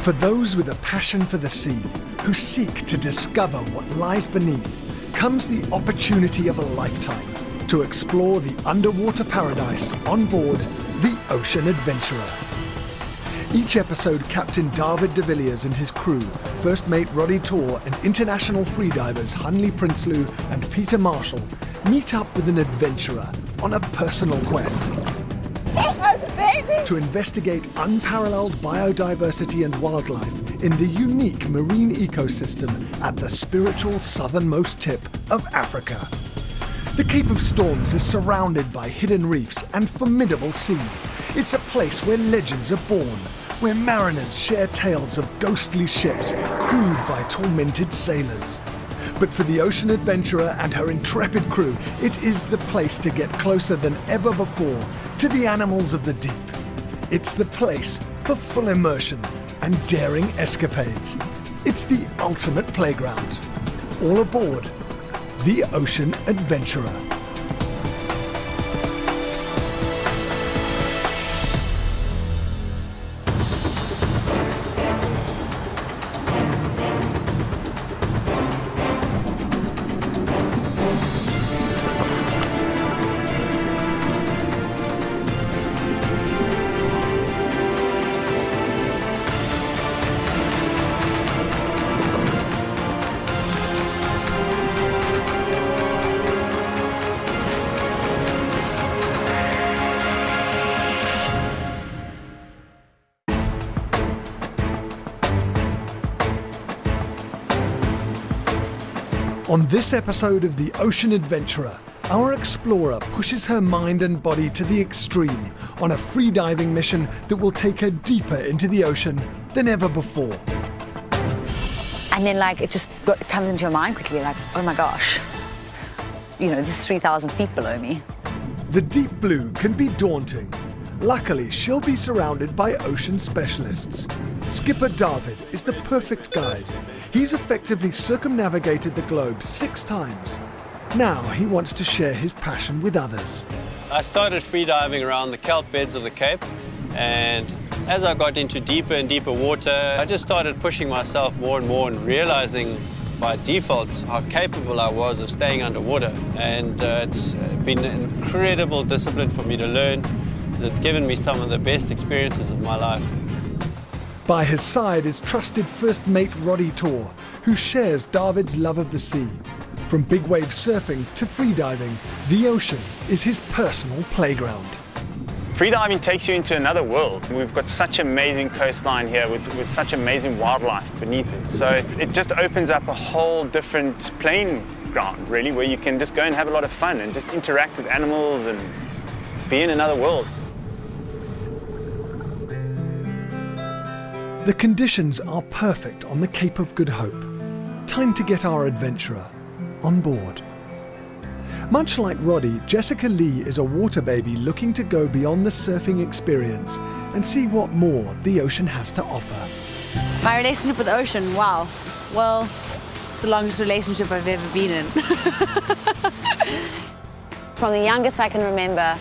For those with a passion for the sea, who seek to discover what lies beneath, comes the opportunity of a lifetime to explore the underwater paradise on board the Ocean Adventurer. Each episode, Captain Дэвид de Villiers and his crew, First Mate Roddy Tor and international freedivers Hunley Prinsloo and Peter Marshall meet up with an adventurer on a personal quest. That's amazing! To investigate unparalleled biodiversity and wildlife in the unique marine ecosystem at the spiritual southernmost tip of Africa. The Cape of Storms is surrounded by hidden reefs and formidable seas. It's a place where legends are born, where mariners share tales of ghostly ships crewed by tormented sailors. But for the Ocean Adventurer and her intrepid crew, it is the place to get closer than ever before to the animals of the deep. It's the place for full immersion and daring escapades. It's the ultimate playground. All aboard the Ocean Adventurer. On this episode of The Ocean Adventurer, our explorer pushes her mind and body to the extreme on a freediving mission that will take her deeper into the ocean than ever before. And then it just comes into your mind quickly, oh my gosh, this is 3,000 feet below me. The deep blue can be daunting. Luckily, she'll be surrounded by ocean specialists. Skipper Дэвид is the perfect guide. He's effectively circumnavigated the globe 6 times. Now he wants to share his passion with others. I started freediving around the kelp beds of the Cape, and as I got into deeper and deeper water, I just started pushing myself more and more and realizing by default how capable I was of staying underwater. And it's been an incredible discipline for me to learn. It's given me some of the best experiences of my life. By his side is trusted First Mate Roddy Tor, who shares Дэвид's love of the sea. From big wave surfing to freediving, the ocean is his personal playground. Freediving takes you into another world. We've got such amazing coastline here with such amazing wildlife beneath it. So it just opens up a whole different playing ground, really, where you can just go and have a lot of fun and just interact with animals and be in another world. The conditions are perfect on the Cape of Good Hope. Time to get our adventurer on board. Much like Roddy, Jessica Lee is a water baby looking to go beyond the surfing experience and see what more the ocean has to offer. My relationship with the ocean, wow. Well, it's the longest relationship I've ever been in. From the youngest I can remember,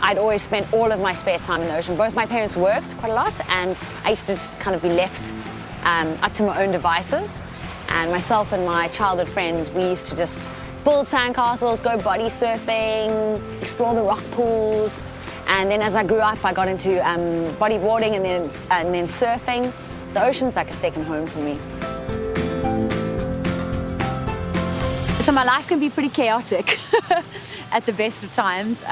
I'd always spent all of my spare time in the ocean. Both my parents worked quite a lot, and I used to just kind of be left up to my own devices. And myself and my childhood friend, we used to just build sandcastles, go body surfing, explore the rock pools. And then as I grew up, I got into bodyboarding and then surfing. The ocean's like a second home for me. So my life can be pretty chaotic at the best of times.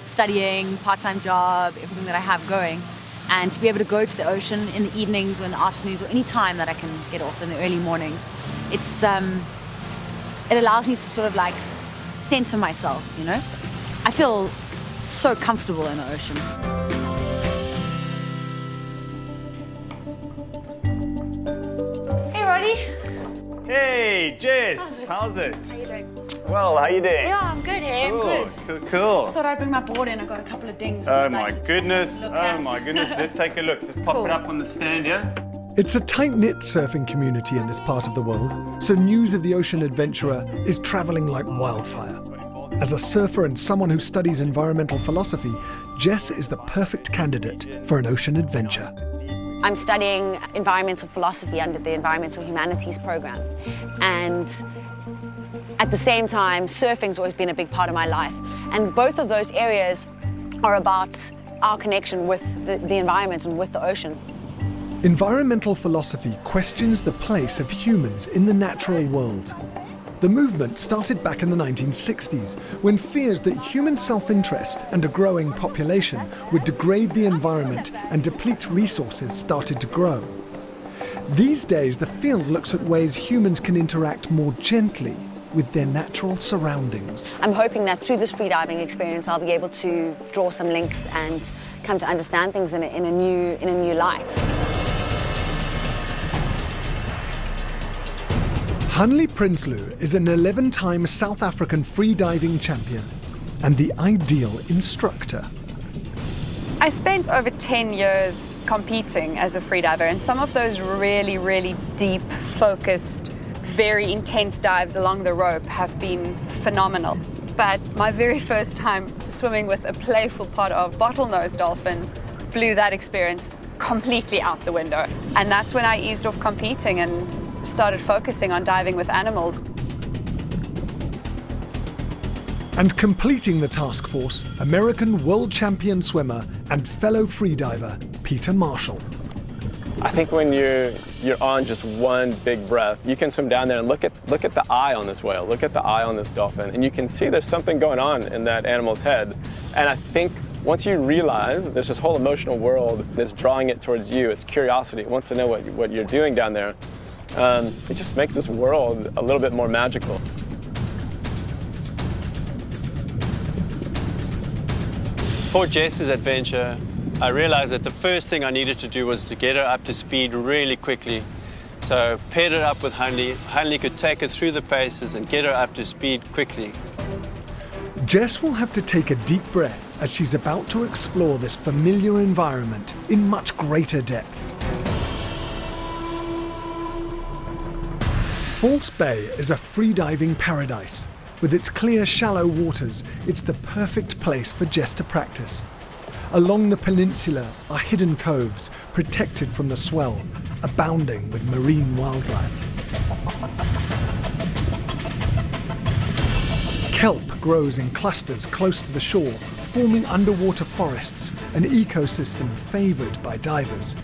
Studying, part-time job, everything that I have going. And to be able to go to the ocean in the evenings or in the afternoons or any time that I can get off in the early mornings, it allows me to sort of center myself, I feel so comfortable in the ocean. Hey, Roddy. Hey, Jess, how's it? How you doing? Well, how you doing? Yeah, I'm good, hey, I'm good. Cool. Just thought I'd bring my board in. I've got a couple of dings. Oh my goodness, let's take a look. Just pop it up on the stand here. It's a tight-knit surfing community in this part of the world, so news of the Ocean Adventurer is traveling like wildfire. As a surfer and someone who studies environmental philosophy, Jess is the perfect candidate for an ocean adventure. I'm studying environmental philosophy under the Environmental Humanities program. And at the same time, surfing's always been a big part of my life. And both of those areas are about our connection with the environment and with the ocean. Environmental philosophy questions the place of humans in the natural world. The movement started back in the 1960s, when fears that human self-interest and a growing population would degrade the environment and deplete resources started to grow. These days, the field looks at ways humans can interact more gently with their natural surroundings. I'm hoping that through this freediving experience, I'll be able to draw some links and come to understand things in a new light. Hanli Prinsloo is an 11-time South African freediving champion and the ideal instructor. I spent over 10 years competing as a freediver, and some of those really, really deep, focused, very intense dives along the rope have been phenomenal. But my very first time swimming with a playful pod of bottlenose dolphins blew that experience completely out the window. And that's when I eased off competing and started focusing on diving with animals. And completing the task force, American world champion swimmer and fellow freediver, Peter Marshall. I think when you're on just one big breath, you can swim down there and look at the eye on this whale, look at the eye on this dolphin, and you can see there's something going on in that animal's head. And I think once you realize there's this whole emotional world that's drawing it towards you, it's curiosity, it wants to know what you're doing down there, it just makes this world a little bit more magical. For Jess's adventure, I realized that the first thing I needed to do was to get her up to speed really quickly. So paired her up with Hanli. Hanli could take her through the paces and get her up to speed quickly. Jess will have to take a deep breath as she's about to explore this familiar environment in much greater depth. False Bay is a freediving paradise. With its clear, shallow waters, it's the perfect place for Jess to practice. Along the peninsula are hidden coves, protected from the swell, abounding with marine wildlife. Kelp grows in clusters close to the shore, forming underwater forests, an ecosystem favoured by divers.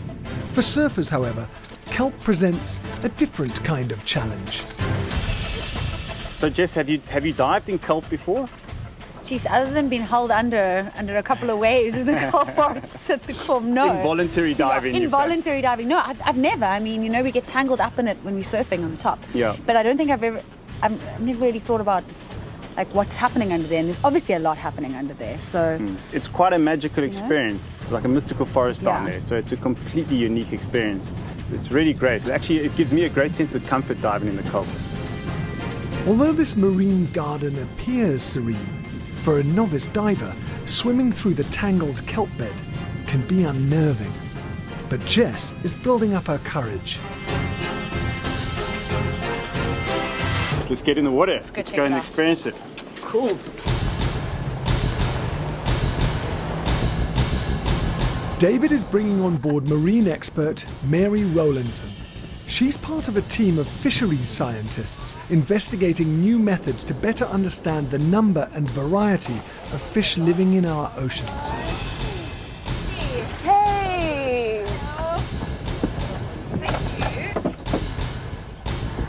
For surfers, however, kelp presents a different kind of challenge. So Jess, have you dived in kelp before? Geez, other than being held under a couple of waves in the kelp forests at the Corp, no. Involuntary diving. Yeah, involuntary diving. No, I've never. I mean, you know, we get tangled up in it when we're surfing on the top. Yeah. But I don't think I've never really thought about like what's happening under there. And there's obviously a lot happening under there. So it's quite a magical experience. It's like a mystical forest down Yeah. there. So it's a completely unique experience. It's really great. Actually, it gives me a great sense of comfort diving in the kelp. Although this marine garden appears serene, for a novice diver, swimming through the tangled kelp bed can be unnerving. But Jess is building up her courage. Let's get in the water. Let's go and experience it. cool. David is bringing on board marine expert Mary Rowlandson. She's part of a team of fisheries scientists investigating new methods to better understand the number and variety of fish living in our oceans. Hey!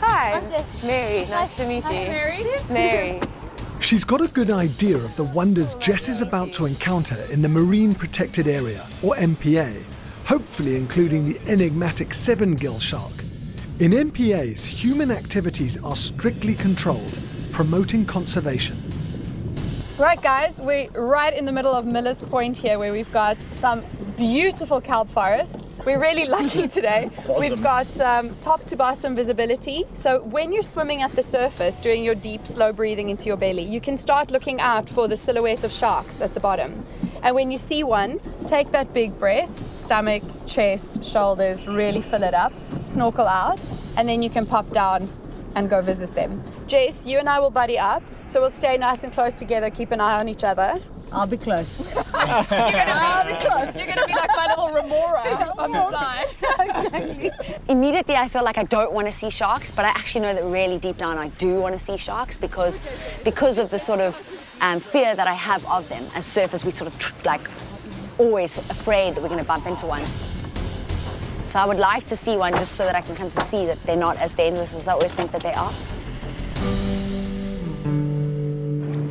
Hi, I'm Jess. Mary. Nice to meet you. Mary. She's got a good idea of the wonders Jess is about to encounter in the Marine Protected Area, or MPA, hopefully including the enigmatic 7-gill shark. In MPAs, human activities are strictly controlled, promoting conservation. Right guys, we're right in the middle of Miller's Point here, where we've got some beautiful kelp forests. We're really lucky today. We've got top to bottom visibility. So when you're swimming at the surface, doing your deep, slow breathing into your belly, you can start looking out for the silhouette of sharks at the bottom. And when you see one, take that big breath, stomach, chest, shoulders, really fill it up, snorkel out, and then you can pop down and go visit them. Jess, you and I will buddy up, so we'll stay nice and close together, keep an eye on each other. I'll be close. I'll be close. You're gonna be like my little remora on the side. Exactly. Immediately I feel like I don't want to see sharks, but I actually know that really deep down I do want to see sharks because of the sort of fear that I have of them. As surfers, we sort of like always afraid that we're going to bump into one. So I would like to see one just so that I can come to see that they're not as dangerous as I always think that they are.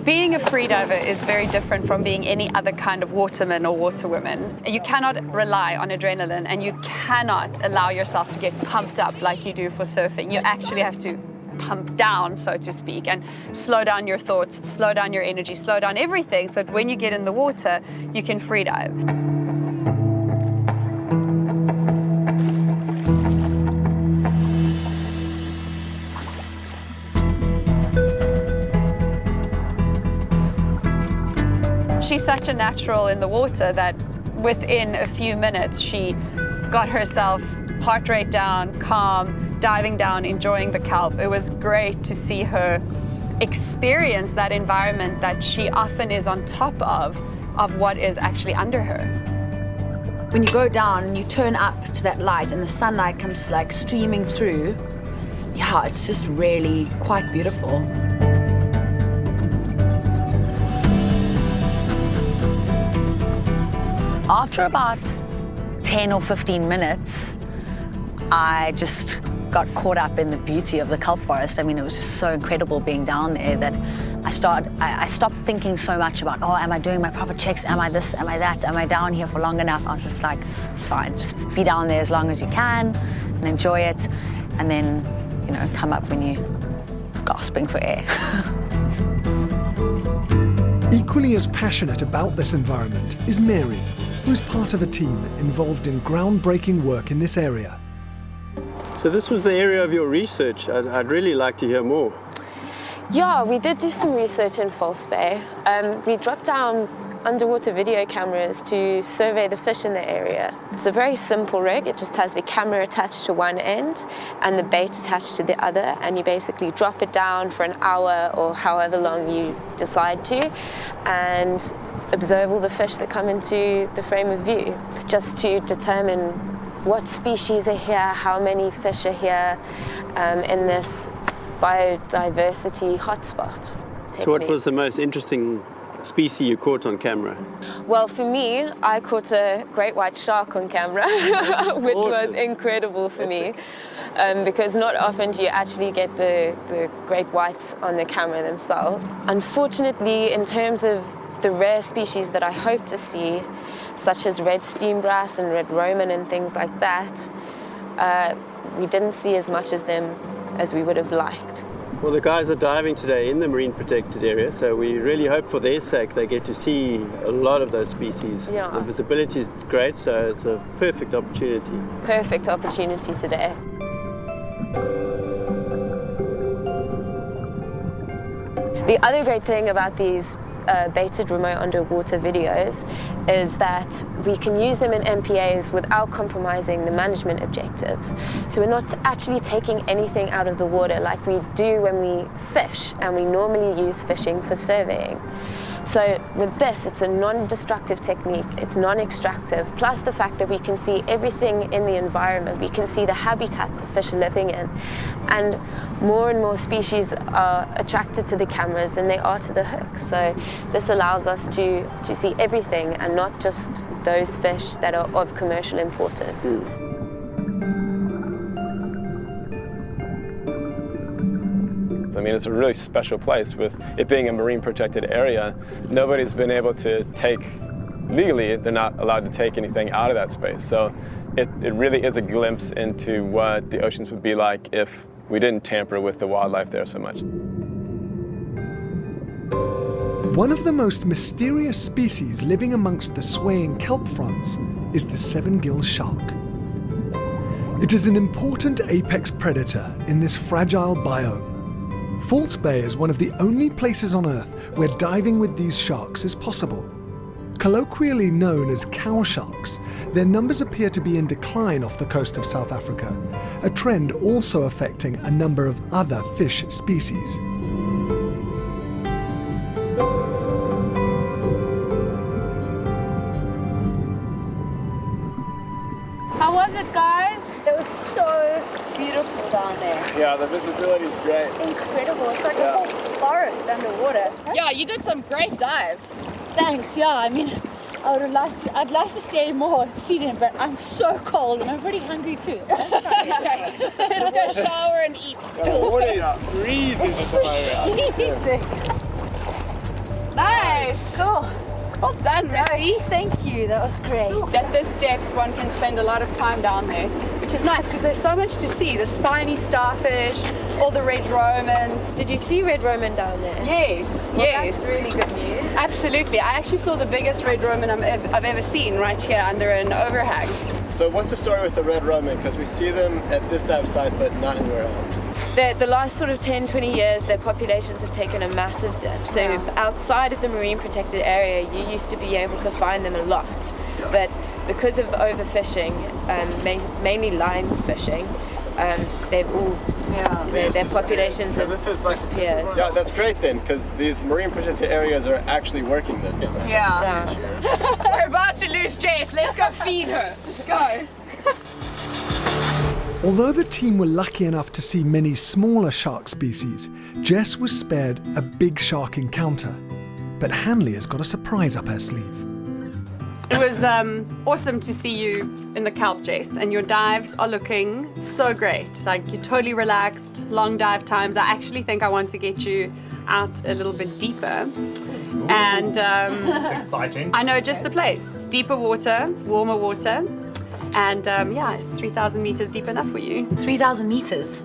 Being a freediver is very different from being any other kind of waterman or waterwoman. You cannot rely on adrenaline and you cannot allow yourself to get pumped up like you do for surfing. You actually have to pump down, so to speak, and slow down your thoughts, slow down your energy, slow down everything so that when you get in the water, you can freedive. She's such a natural in the water that within a few minutes she got herself heart rate down, calm, diving down, enjoying the kelp. It was great to see her experience that environment that she often is on top of what is actually under her. When you go down and you turn up to that light and the sunlight comes like streaming through, yeah, it's just really quite beautiful. After about 10 or 15 minutes, I just got caught up in the beauty of the kelp forest. I mean, it was just so incredible being down there that I stopped thinking so much about, oh, am I doing my proper checks? Am I this? Am I that? Am I down here for long enough? I was just like, it's fine. Just be down there as long as you can and enjoy it. And then, you know, come up when you're gasping for air. Equally as passionate about this environment is Mary, who is part of a team involved in groundbreaking work in this area. So this was the area of your research. I'd really like to hear more. Yeah, we did do some research in False Bay. We dropped down underwater video cameras to survey the fish in the area. It's a very simple rig. It just has the camera attached to one end and the bait attached to the other, and you basically drop it down for an hour or however long you decide to and observe all the fish that come into the frame of view, just to determine what species are here, how many fish are here in this biodiversity hotspot. So what was the most interesting species you caught on camera? Well, for me, I caught a great white shark on camera, which was incredible for me, because not often do you actually get the great whites on the camera themselves. Unfortunately, in terms of the rare species that I hope to see, such as red steam brass and red Roman and things like that, we didn't see as much as them as we would have liked. Well, the guys are diving today in the marine protected area, so we really hope for their sake they get to see a lot of those species. Yeah. The visibility is great, so it's a perfect opportunity. Perfect opportunity today. The other great thing about these baited remote underwater videos is that we can use them in MPAs without compromising the management objectives. So we're not actually taking anything out of the water like we do when we fish, and we normally use fishing for surveying. So with this, it's a non-destructive technique, it's non-extractive, plus the fact that we can see everything in the environment. We can see the habitat the fish are living in. And more species are attracted to the cameras than they are to the hook. So this allows us to see everything and not just those fish that are of commercial importance. I mean, it's a really special place. With it being a marine protected area, nobody's been able to take, legally, they're not allowed to take anything out of that space. So it really is a glimpse into what the oceans would be like if we didn't tamper with the wildlife there so much. One of the most mysterious species living amongst the swaying kelp fronds is the seven-gill shark. It is an important apex predator in this fragile biome. False Bay is one of the only places on Earth where diving with these sharks is possible. Colloquially known as cow sharks, their numbers appear to be in decline off the coast of South Africa, a trend also affecting a number of other fish species. was it, guys? It was so beautiful down there. Yeah, the visibility is great. Incredible. It's like a whole forest underwater. Yeah, you did some great dives. Thanks. Yeah, I mean, I'd like to stay more and see them, but I'm so cold and I'm pretty hungry too. Let's go shower and eat. The water is freezing at the moment. Nice. Cool. Well done, Missy. Thank you. That was great. At this depth, one can spend a lot of time down there, which is nice because there's so much to see. The spiny starfish, all the red Roman. Did you see red Roman down there? Yes, Well, yes. that's really good news. Absolutely. I actually saw the biggest red Roman I've ever seen right here under an overhang. So what's the story with the red Roman? Because we see them at this dive site, but not anywhere else. The last sort of 10, 20 years, their populations have taken a massive dip. So outside of the marine protected area, you used to be able to find them a lot. But because of overfishing, mainly line fishing, they've all, their populations have disappeared. Yeah, that's great then, because these marine protected areas are actually working then. Yeah. We're about to lose Jess. Let's go feed her. Let's go. Although the team were lucky enough to see many smaller shark species, Jess was spared a big shark encounter. But Hanley has got a surprise up her sleeve. It was awesome to see you in the kelp, Jess, and your dives are looking so great. Like, you're totally relaxed, long dive times. I actually think I want to get you out a little bit deeper. Ooh. And exciting. I know just the place. Deeper water, warmer water. And yeah, is 3,000 meters deep enough for you? 3,000 meters.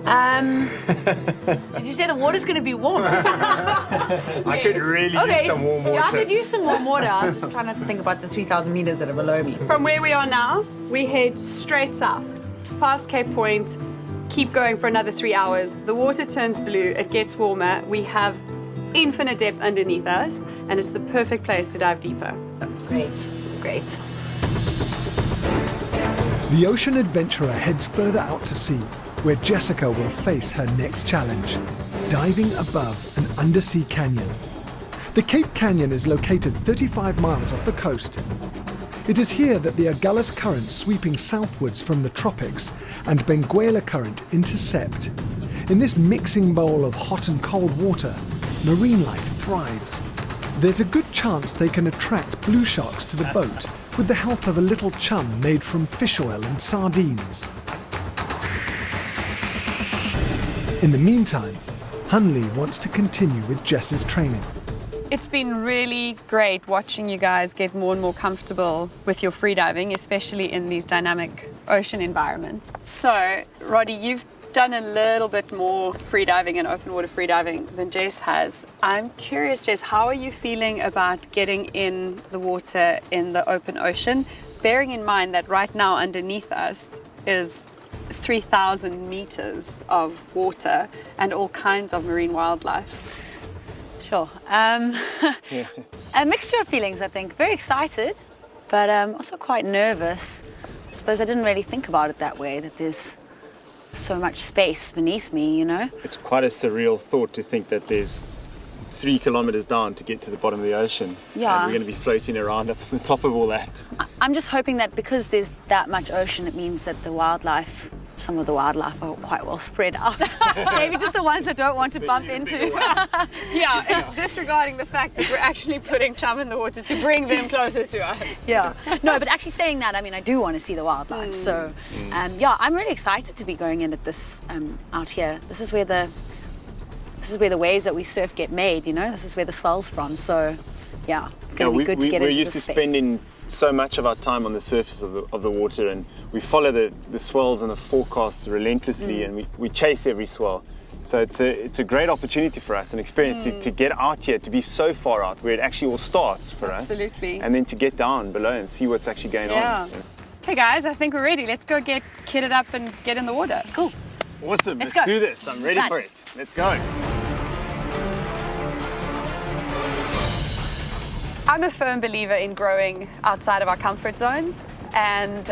Did you say the water's going to be warm? I could really use some warm water. Yeah, I could use some warm water. I was just trying not to think about the 3,000 meters that are below me. From where we are now, we head straight south, past Cape Point, keep going for another 3 hours. The water turns blue, it gets warmer. We have infinite depth underneath us, and it's the perfect place to dive deeper. Great, great. The ocean adventurer heads further out to sea, where Jessica will face her next challenge, diving above an undersea canyon. The Cape Canyon is located 35 miles off the coast. It is here that the Agulhas current sweeping southwards from the tropics and Benguela current intercept. In this mixing bowl of hot and cold water, marine life thrives. There's a good chance they can attract blue sharks to the boat with the help of a little chum made from fish oil and sardines. In the meantime, Hanley wants to continue with Jess's training. It's been really great watching you guys get more and more comfortable with your freediving, especially in these dynamic ocean environments. So, Roddy, you've done a little bit more freediving and open water freediving than Jess has. I'm curious, Jess, how are you feeling about getting in the water in the open ocean, bearing in mind that right now underneath us is 3,000 meters of water and all kinds of marine wildlife? Sure. A mixture of feelings, I think. Very excited, but also quite nervous. I suppose I didn't really think about it that way, that there's so much space beneath me, you know? It's quite a surreal thought to think that there's 3 kilometers down to get to the bottom of the ocean. Yeah. And we're going to be floating around up on the top of all that. I'm just hoping that because there's that much ocean, it means that the wildlife, some of the wildlife are quite well spread out. Maybe just the ones I don't want to bump into. Yeah, it's disregarding the fact that we're actually putting chum in the water to bring them closer to us. Yeah. No, but actually saying that, I mean, I do want to see the wildlife. So, yeah, I'm really excited to be going in at this out here. This is where the waves that we surf get made, you know? This is where the swell's from. So, yeah, it's going to be good to get into We're used to space. spending so much of our time on the surface of the water, and we follow the swells and the forecasts relentlessly, and we chase every swell. So it's a great opportunity for us, an experience to get out here, to be so far out where it actually all starts for us. Absolutely. And then to get down below and see what's actually going on. Okay guys, I think we're ready. Let's go get kitted up and get in the water. Cool. Awesome, let's go. do this. I'm ready for it. Let's go. I'm a firm believer in growing outside of our comfort zones, and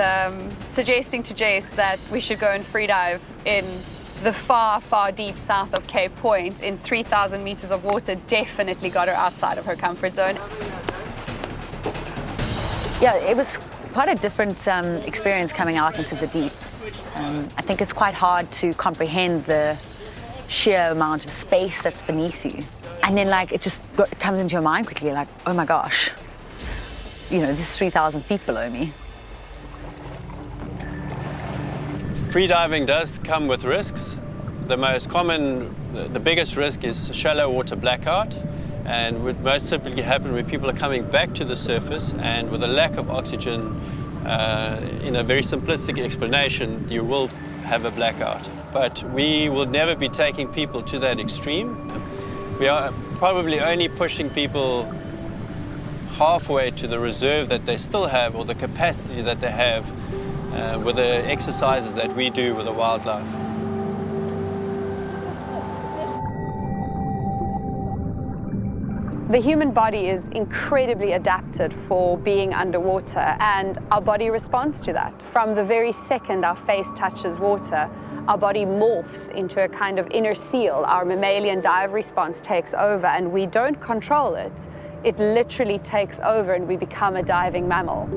suggesting to Jace that we should go and freedive in the far, far deep south of Cape Point in 3,000 meters of water definitely got her outside of her comfort zone. Yeah, it was quite a different experience coming out into the deep. I think it's quite hard to comprehend the sheer amount of space that's beneath you. And then like it comes into your mind quickly, like, oh my gosh, you know, this is 3,000 feet below me. Freediving does come with risks. The most common, the biggest risk is shallow water blackout, and would most typically happen when people are coming back to the surface, and with a lack of oxygen, in a very simplistic explanation, you will have a blackout. But we will never be taking people to that extreme. We are probably only pushing people halfway to the reserve that they still have, or the capacity that they have, with the exercises that we do with the wildlife. The human body is incredibly adapted for being underwater, and our body responds to that. From the very second our face touches water, our body morphs into a kind of inner seal. Our mammalian dive response takes over, and we don't control it. It literally takes over, and we become a diving mammal.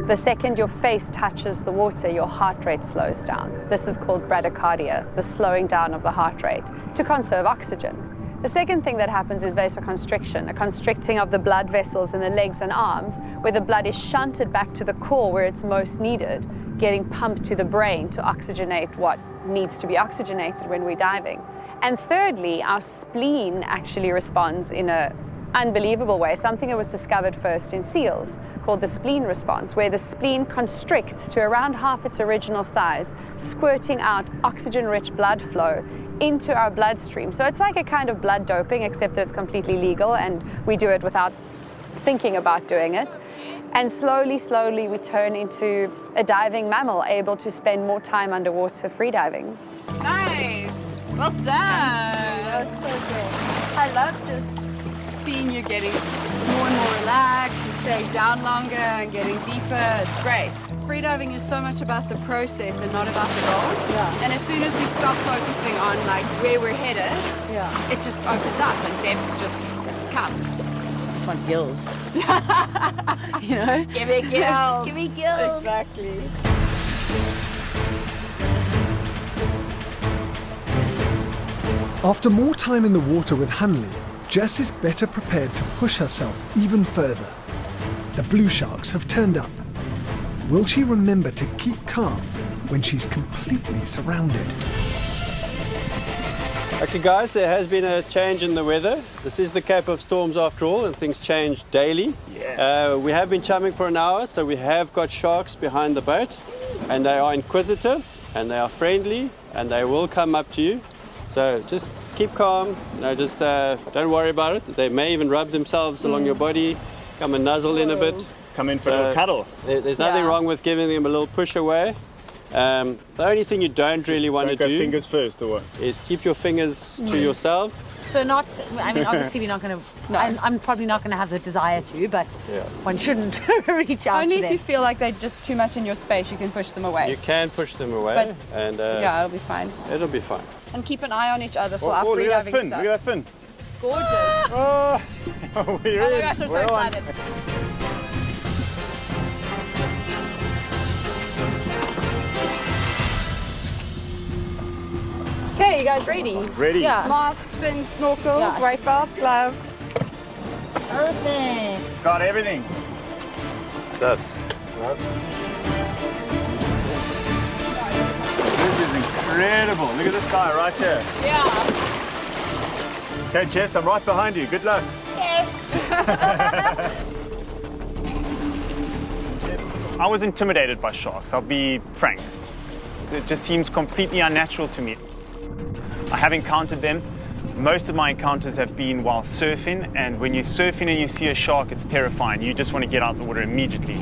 The second your face touches the water, your heart rate slows down. This is called bradycardia, the slowing down of the heart rate, to conserve oxygen. The second thing that happens is vasoconstriction, a constricting of the blood vessels in the legs and arms, where the blood is shunted back to the core where it's most needed, getting pumped to the brain to oxygenate what needs to be oxygenated when we're diving. And thirdly, our spleen actually responds in an unbelievable way, something that was discovered first in seals, called the spleen response, where the spleen constricts to around half its original size, squirting out oxygen-rich blood flow into our bloodstream. So it's like a kind of blood doping, except that it's completely legal, and we do it without thinking about doing it. And slowly, slowly, we turn into a diving mammal, able to spend more time underwater freediving. Nice! Well done! That was so good. I love just seeing you getting more and more relaxed and staying down longer and getting deeper. It's great. Freediving is so much about the process and not about the goal. Yeah. And as soon as we stop focusing on like where we're headed, Yeah. it just opens up and depth just comes. I just want gills. You know? Give me gills. Give me gills. Exactly. After more time in the water with Hanley, Jess is better prepared to push herself even further. The blue sharks have turned up. Will she remember to keep calm when she's completely surrounded? Okay guys, there has been a change in the weather. This is the Cape of Storms after all, and things change daily. Yeah. We have been chumming for an hour, so we have got sharks behind the boat, and they are inquisitive, and they are friendly, and they will come up to you. So just keep calm, you know, just don't worry about it. They may even rub themselves along your body, come and nuzzle in a bit. Come in for a little cuddle. There's nothing wrong with giving them a little push away. The only thing you don't really want to do fingers first, or what? is keep your fingers to yourselves. So not, I mean, obviously we're not going to, I'm probably not going to have the desire to, but one shouldn't reach out Only to if them. you feel like they're just too much in your space, you can push them away. You can push them away, But- and Yeah, it'll be fine. it'll be fine. And keep an eye on each other for our Look at that freediving fin, stuff. look at that fin. Gorgeous. Oh, we're Oh my in. gosh, I'm so We're on. excited. Okay, you guys ready? Ready? Yeah. Masks, fins, snorkels, Yeah. white belts, gloves. Everything. Got everything. That's This is incredible. Look at this guy right here. Yeah. Okay, Jess, I'm right behind you. Good luck. I was intimidated by sharks, I'll be frank. It just seems completely unnatural to me. I have encountered them. Most of my encounters have been while surfing, and when you're surfing and you see a shark, it's terrifying. You just want to get out of the water immediately.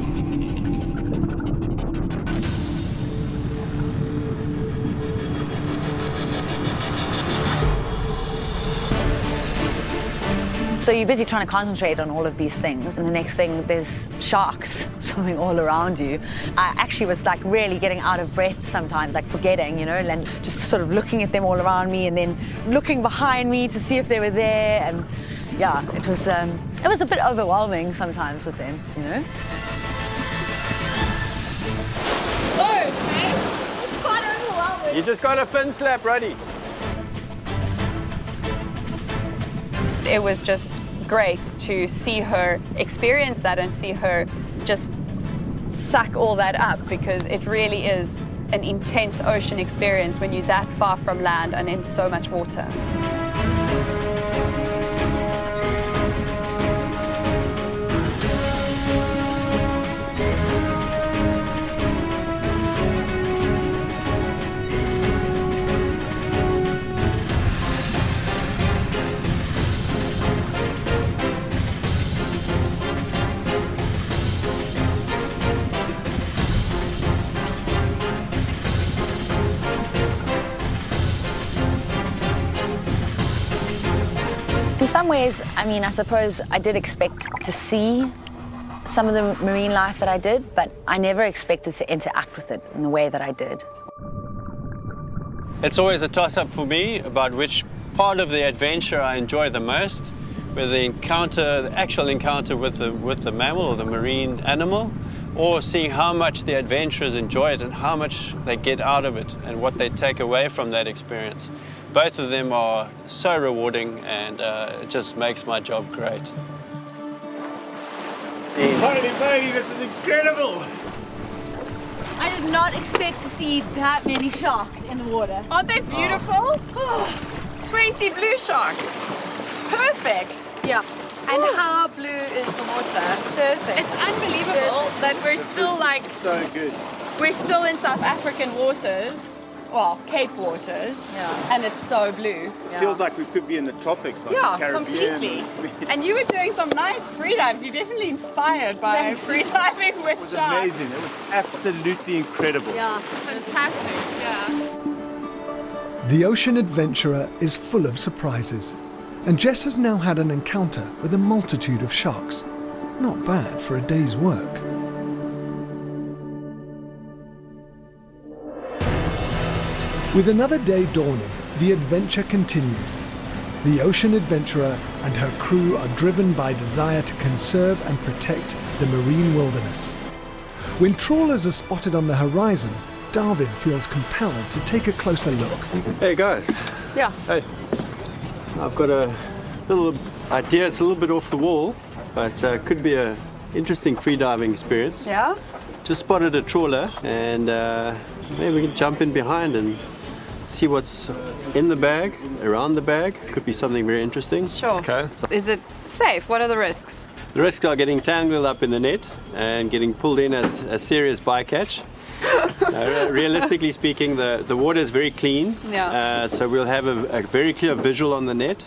So you're busy trying to concentrate on all of these things, and the next thing there's sharks swimming all around you. I actually was like really getting out of breath sometimes, like forgetting, you know, and just sort of looking at them all around me and then looking behind me to see if they were there. And yeah, it was It was a bit overwhelming sometimes with them, you know. It's quite overwhelming. You just got a fin slap, Roddy. It was just great to see her experience that and see her just suck all that up, because it really is an intense ocean experience when you're that far from land and in so much water. In some ways, I mean, I suppose I did expect to see some of the marine life that I did, but I never expected to interact with it in the way that I did. It's always a toss-up for me about which part of the adventure I enjoy the most, whether the actual encounter with the mammal or the marine animal, or seeing how much the adventurers enjoy it and how much they get out of it and what they take away from that experience. Both of them are so rewarding, and it just makes my job great. Holy moly, this is incredible! I did not expect to see that many sharks in the water. Aren't they beautiful? 20 blue sharks. Perfect. Yeah. And how blue is the water? Perfect. It's unbelievable that we're still So good. we're still in South African waters. Well, Cape waters, and it's so blue. Feels like we could be in the tropics, like the Caribbean. Completely. And you were doing some nice free dives. You're definitely inspired by free diving with It was sharks. amazing. It was absolutely incredible. Yeah, fantastic. Yeah. The ocean adventurer is full of surprises, and Jess has now had an encounter with a multitude of sharks. Not bad for a day's work. With another day dawning, the adventure continues. The ocean adventurer and her crew are driven by desire to conserve and protect the marine wilderness. When trawlers are spotted on the horizon, Дэвид feels compelled to take a closer look. Hey guys. Yeah. Hey. I've got a little idea. It's a little bit off the wall, but could be an interesting freediving experience. Yeah? Just spotted a trawler, and maybe we can jump in behind and see what's in the bag, around the bag. Could be something very interesting. Sure. Okay. Is it safe? What are the risks? The risks are getting tangled up in the net and getting pulled in as a serious bycatch. Realistically speaking, the water is very clean, so we'll have a very clear visual on the net.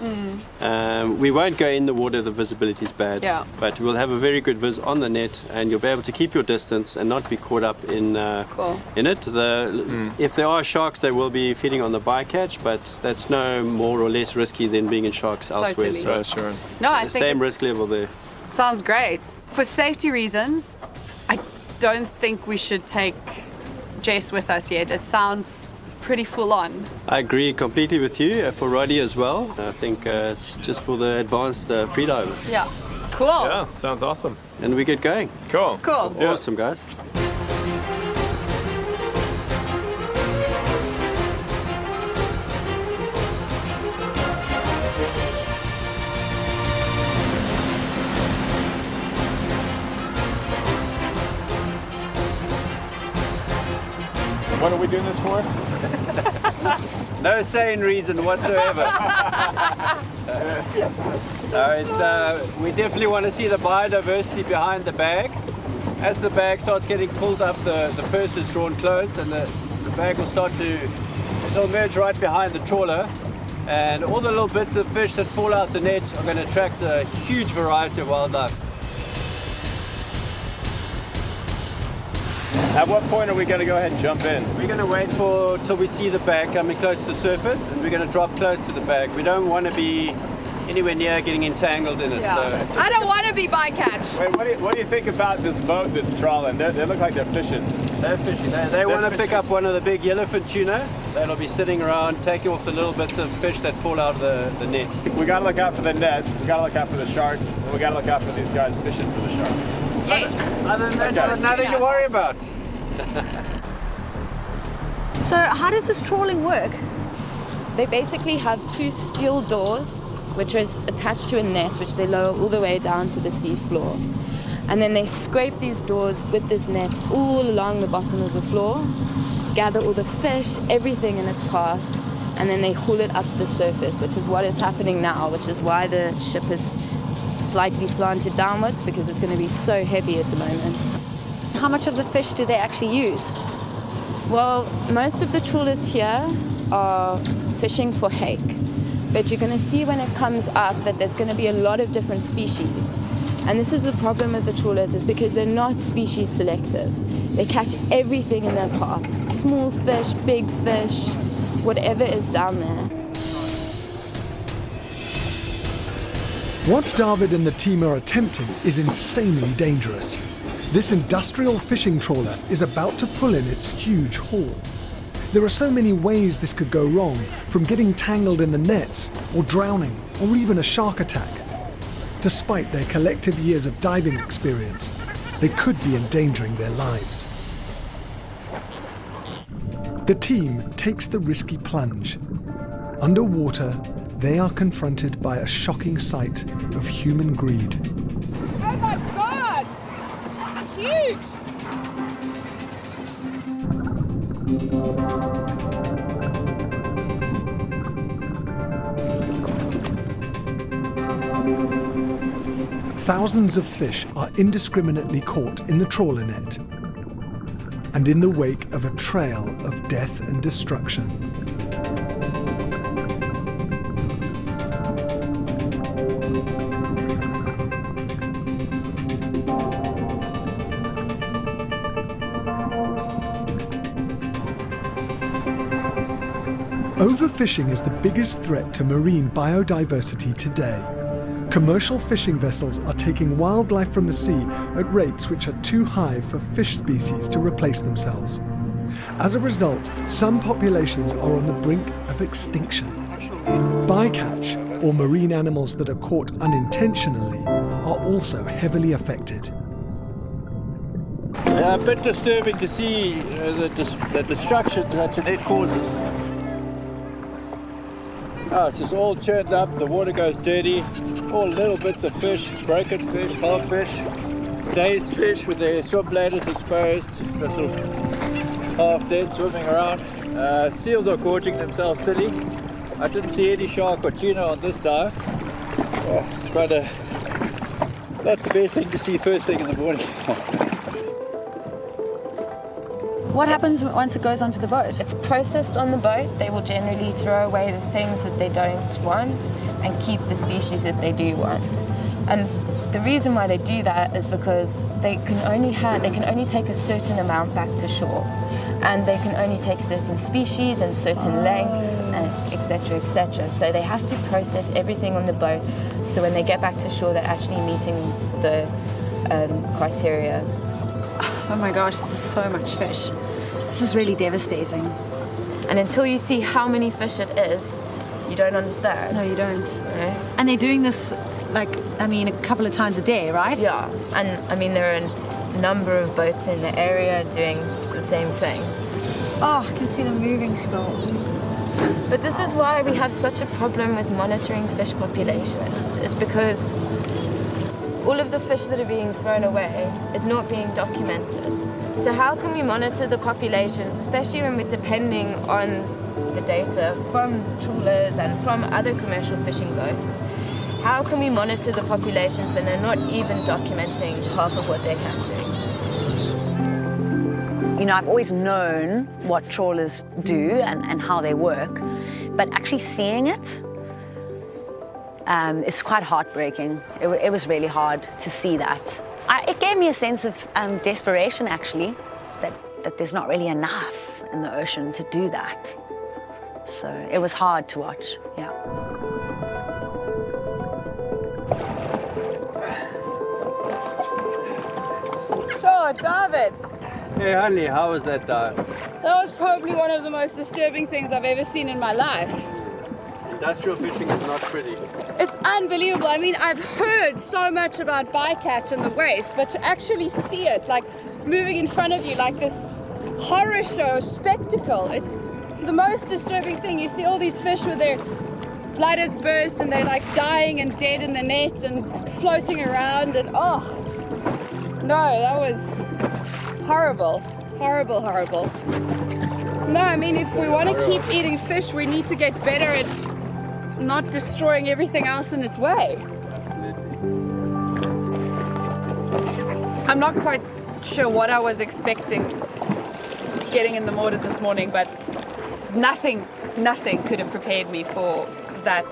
We won't go in the water, the visibility is bad, but we'll have a very good vis on the net, and you'll be able to keep your distance and not be caught up in it. If there are sharks, they will be feeding on the bycatch, but that's no more or less risky than being in sharks elsewhere. Totally. So Sure. No, I the think same risk level there. sounds great. For safety reasons, I don't think we should take Jess with us yet. It sounds pretty full on. I agree completely with you. For Roddy as well. I think it's just for the advanced freedivers. Yeah. Cool. Yeah, sounds awesome. And we get going. Cool. Cool. Let's do it. Awesome, guys. What are we doing this for? No sane reason whatsoever. We definitely want to see the biodiversity behind the bag. As the bag starts getting pulled up, the purse is drawn closed, and the bag will it'll merge right behind the trawler. And all the little bits of fish that fall out the net are going to attract a huge variety of wildlife. At what point are we going to go ahead and jump in? We're going to wait till we see the bag coming close to the surface, and we're going to drop close to the bag. We don't want to be anywhere near getting entangled in it. Yeah. So I don't want to be bycatch. Wait, what do you think about this boat that's trawling? They look like they're fishing. they're fishing. They want to pick up one of the big yellowfin tuna. that'll be sitting around, taking off the little bits of fish that fall out of the net. We got to look out for the net, we got to look out for the sharks, and we got to look out for these guys fishing for the sharks. Yes. Other than that, there's nothing to worry about. So how does this trawling work? They basically have two steel doors, which is attached to a net, which they lower all the way down to the sea floor. And then they scrape these doors with this net all along the bottom of the floor, gather all the fish, everything in its path, and then they haul it up to the surface, which is what is happening now, which is why the ship is slightly slanted downwards, because it's going to be so heavy at the moment. So how much of the fish do they actually use? Well, most of the trawlers here are fishing for hake, but you're going to see when it comes up that there's going to be a lot of different species. And this is the problem with the trawlers, is because they're not species selective. They catch everything in their path, small fish, big fish, whatever is down there. What Дэвид and the team are attempting is insanely dangerous. This industrial fishing trawler is about to pull in its huge haul. There are so many ways this could go wrong, from getting tangled in the nets, or drowning, or even a shark attack. Despite their collective years of diving experience, they could be endangering their lives. The team takes the risky plunge. Underwater, they are confronted by a shocking sight of human greed. Oh my God! It's huge! Thousands of fish are indiscriminately caught in the trawler net, and in the wake of a trail of death and destruction. Overfishing is the biggest threat to marine biodiversity today. Commercial fishing vessels are taking wildlife from the sea at rates which are too high for fish species to replace themselves. As a result, some populations are on the brink of extinction. Bycatch, or marine animals that are caught unintentionally, are also heavily affected. A bit disturbing to see the destruction that the net causes. Oh, it's just all churned up, the water goes dirty, all little bits of fish, broken fish, half fish, dazed fish with their swim bladders exposed, they're sort of half dead swimming around. Seals are gorging themselves silly. I didn't see any shark or tuna on this dive, but that's the best thing to see first thing in the morning. What happens once it goes onto the boat? It's processed on the boat. They will generally throw away the things that they don't want and keep the species that they do want. And the reason why they do that is because they can only take a certain amount back to shore, and they can only take certain species and certain lengths, and etc., etc. So they have to process everything on the boat, so when they get back to shore, they're actually meeting the criteria. Oh my gosh, this is so much fish. This is really devastating. And until you see how many fish it is, you don't understand. No, you don't. Right? And they're doing this, a couple of times a day, right? Yeah, and there are a number of boats in the area doing the same thing. Oh, I can see them moving still. But this is why we have such a problem with monitoring fish populations. It's because all of the fish that are being thrown away is not being documented. So how can we monitor the populations, especially when we're depending on the data from trawlers and from other commercial fishing boats? How can we monitor the populations when they're not even documenting half of what they're catching? You know, I've always known what trawlers do and how they work, but actually seeing it, it's quite heartbreaking. It was really hard to see that. It gave me a sense of desperation, actually, that there's not really enough in the ocean to do that. So it was hard to watch, yeah. Sure, Дэвид. Hey honey, how was that dive? That was probably one of the most disturbing things I've ever seen in my life. Industrial fishing is not pretty. It's unbelievable. I mean, I've heard so much about bycatch and the waste, but to actually see it like moving in front of you like this horror show spectacle, it's the most disturbing thing. You see all these fish with their bladders burst and they're like dying and dead in the net and floating around, and oh no, that was horrible. Horrible, horrible. No, I mean, if we want to keep eating fish, we need to get better at not destroying everything else in its way. I'm not quite sure what I was expecting getting in the water this morning, but nothing could have prepared me for that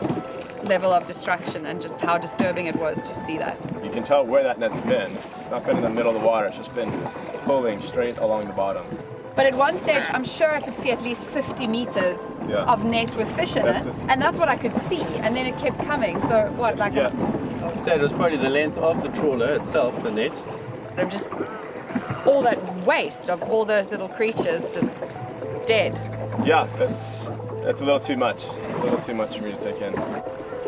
level of destruction and just how disturbing it was to see that. You can tell where that net's been. It's not been in the middle of the water, it's just been pulling straight along the bottom. But at one stage, I'm sure I could see at least 50 meters of net with fish in it, and that's what I could see, and then it kept coming. So what, like? I would say it was probably the length of the trawler itself, the net. I'm just all that waste of all those little creatures just dead. Yeah, it's a little too much. It's a little too much for me to take in.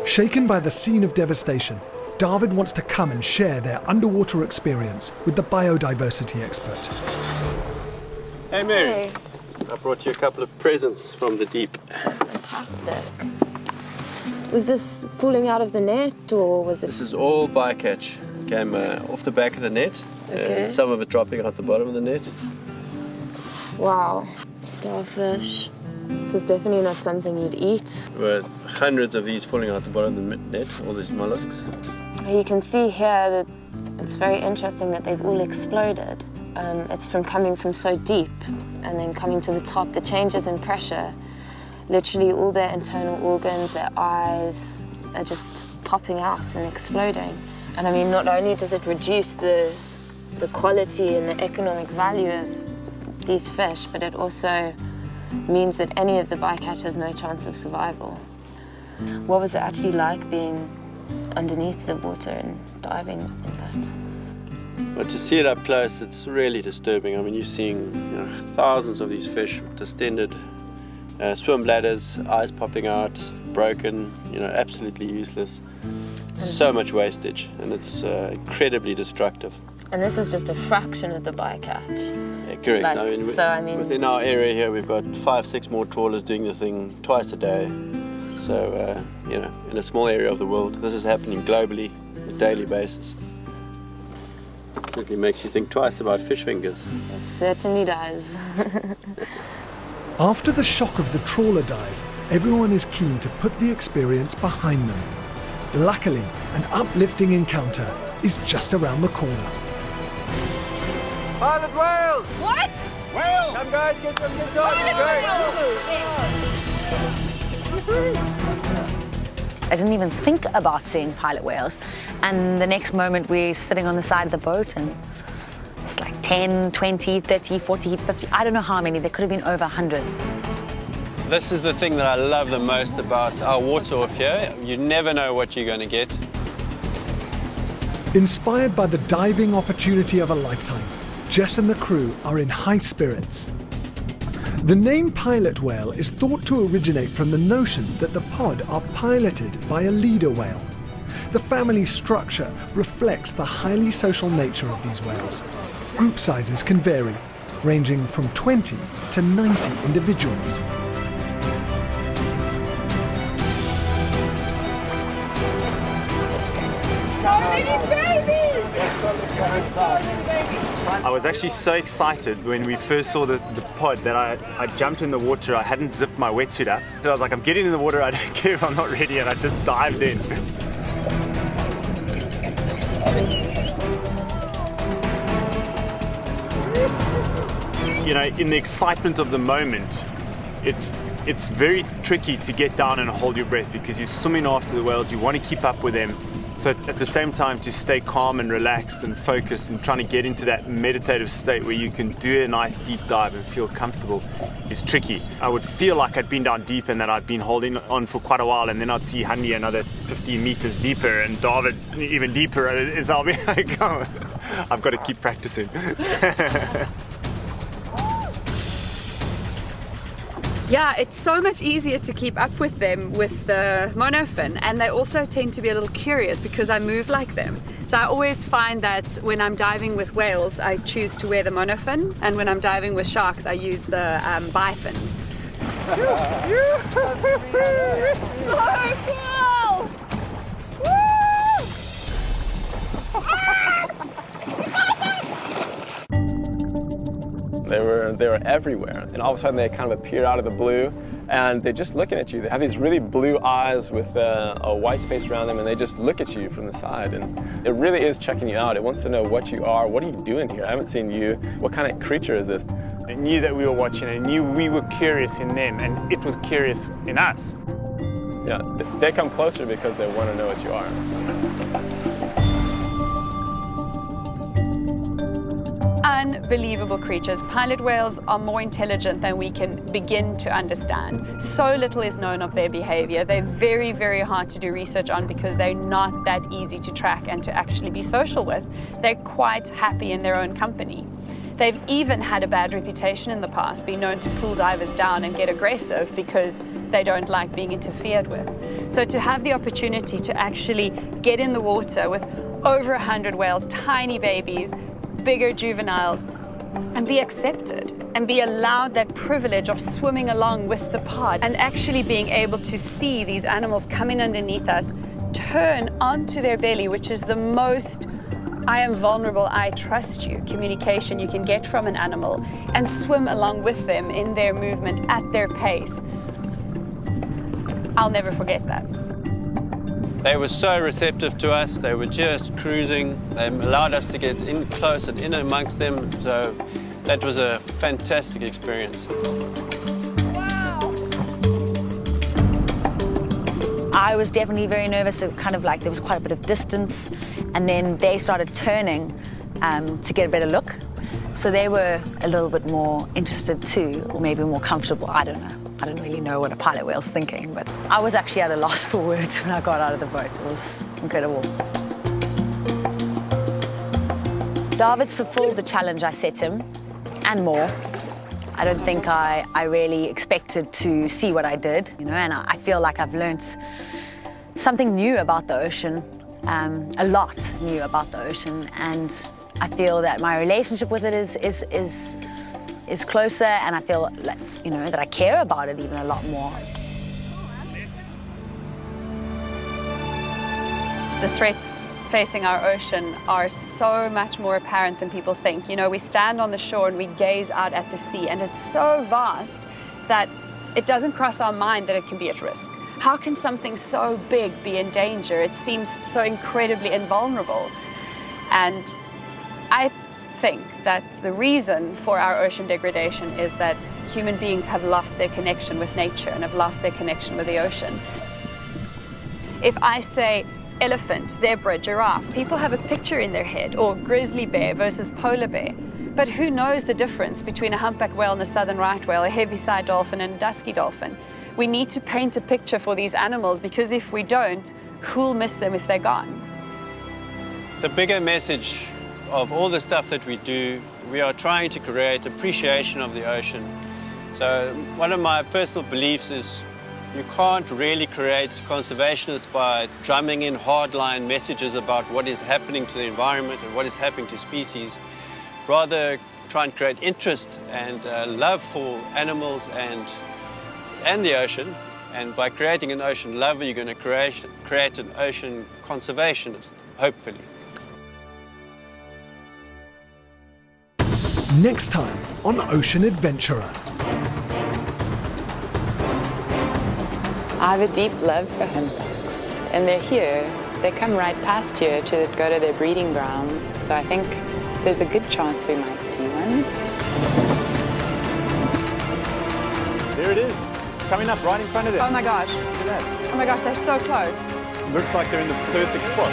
Shaken by the scene of devastation, Дэвид wants to come and share their underwater experience with the biodiversity expert. Hey Mary, I brought you a couple of presents from the deep. Fantastic. Was this falling out of the net, or was it? This is all bycatch. Came off the back of the net, Okay. and some of it dropping out the bottom of the net. Wow, starfish. This is definitely not something you'd eat. There were hundreds of these falling out the bottom of the net, all these mollusks. You can see here that it's very interesting that they've all exploded. It's from coming from so deep and then coming to the top. The changes in pressure, literally all their internal organs, their eyes are just popping out and exploding. And I mean, not only does it reduce the quality and the economic value of these fish, but it also means that any of the bycatch has no chance of survival. What was it actually like being underneath the water and diving in that? But to see it up close, it's really disturbing. I mean, you're seeing thousands of these fish with distended swim bladders, eyes popping out, broken, absolutely useless. So much wastage, and it's incredibly destructive. And this is just a fraction of the bycatch. Yeah, correct. Within our area here, we've got 5-6 more trawlers doing the thing twice a day. So, in a small area of the world, this is happening globally on a daily basis. It really makes you think twice about fish fingers. It certainly does. After the shock of the trawler dive, everyone is keen to put the experience behind them. Luckily, an uplifting encounter is just around the corner. Pilot whales! What? Whales! Come guys, get them, get them! I didn't even think about seeing pilot whales, and the next moment we're sitting on the side of the boat and it's like 10, 20, 30, 40, 50, I don't know how many, there could have been over 100. This is the thing that I love the most about our water off here. You never know what you're going to get. Inspired by the diving opportunity of a lifetime, Jess and the crew are in high spirits. The name pilot whale is thought to originate from the notion that the pod are piloted by a leader whale. The family structure reflects the highly social nature of these whales. Group sizes can vary, ranging from 20 to 90 individuals. So many babies! I was actually so excited when we first saw the pod that I jumped in the water. I hadn't zipped my wetsuit up. So I was like, I'm getting in the water, I don't care if I'm not ready, and I just dived in. In the excitement of the moment, it's very tricky to get down and hold your breath because you're swimming after the whales, you want to keep up with them. So at the same time, to stay calm and relaxed and focused and trying to get into that meditative state where you can do a nice deep dive and feel comfortable is tricky. I would feel like I'd been down deep and that I'd been holding on for quite a while, and then I'd see Handy another 15 meters deeper and Дэвид even deeper. I'll be like, oh, I've got to keep practicing. Yeah, it's so much easier to keep up with them with the monofin, and they also tend to be a little curious because I move like them. So I always find that when I'm diving with whales, I choose to wear the monofin, and when I'm diving with sharks, I use the bifins. So cool! They were everywhere, and all of a sudden they kind of appear out of the blue, and they're just looking at you. They have these really blue eyes with a white space around them, and they just look at you from the side, and it really is checking you out. It wants to know what you are, what are you doing here? I haven't seen you. What kind of creature is this? It knew that we were watching, it knew we were curious in them, and it was curious in us. Yeah, they come closer because they want to know what you are. Unbelievable creatures. Pilot whales are more intelligent than we can begin to understand. So little is known of their behavior. They're very, very hard to do research on because they're not that easy to track and to actually be social with. They're quite happy in their own company. They've even had a bad reputation in the past, been known to pull divers down and get aggressive because they don't like being interfered with. So to have the opportunity to actually get in the water with over 100 whales, tiny babies, bigger juveniles, and be accepted and be allowed that privilege of swimming along with the pod and actually being able to see these animals coming underneath us, turn onto their belly, which is the most I am vulnerable, I trust you communication you can get from an animal, and swim along with them in their movement at their pace. I'll never forget that. They were so receptive to us. They were just cruising. They allowed us to get in close and in amongst them. So that was a fantastic experience. Wow! I was definitely very nervous. It kind of like there was quite a bit of distance, and then they started turning to get a better look. So they were a little bit more interested too, or maybe more comfortable. I don't know. I don't really know what a pilot whale's thinking, but I was actually at a loss for words when I got out of the boat. It was incredible. David's fulfilled the challenge I set him, and more. I don't think I really expected to see what I did, you know, and I feel like I've learned something new about the ocean, a lot new about the ocean, and I feel that my relationship with it is closer, and I feel like, you know, that I care about it even a lot more. The threats facing our ocean are so much more apparent than people think. You know, we stand on the shore and we gaze out at the sea, and it's so vast that it doesn't cross our mind that it can be at risk. How can something so big be in danger? It seems so incredibly invulnerable. And I think that the reason for our ocean degradation is that human beings have lost their connection with nature and have lost their connection with the ocean. If I say elephant, zebra, giraffe, people have a picture in their head, or grizzly bear versus polar bear. But who knows the difference between a humpback whale and a southern right whale, a heaviside dolphin and a dusky dolphin? We need to paint a picture for these animals, because if we don't, who'll miss them if they're gone? The bigger message of all the stuff that we do, we are trying to create appreciation of the ocean. So one of my personal beliefs is you can't really create conservationists by drumming in hardline messages about what is happening to the environment and what is happening to species. Rather, try and create interest and love for animals and the ocean. And by creating an ocean lover, you're going to create an ocean conservationist, hopefully. Next time on Ocean Adventurer. I have a deep love for humpbacks, and they're here. They come right past here to go to their breeding grounds, so I think there's a good chance we might see one. There it is, coming up right in front of them. Oh my gosh. Look at that. Oh my gosh, they're so close. Looks like they're in the perfect spot.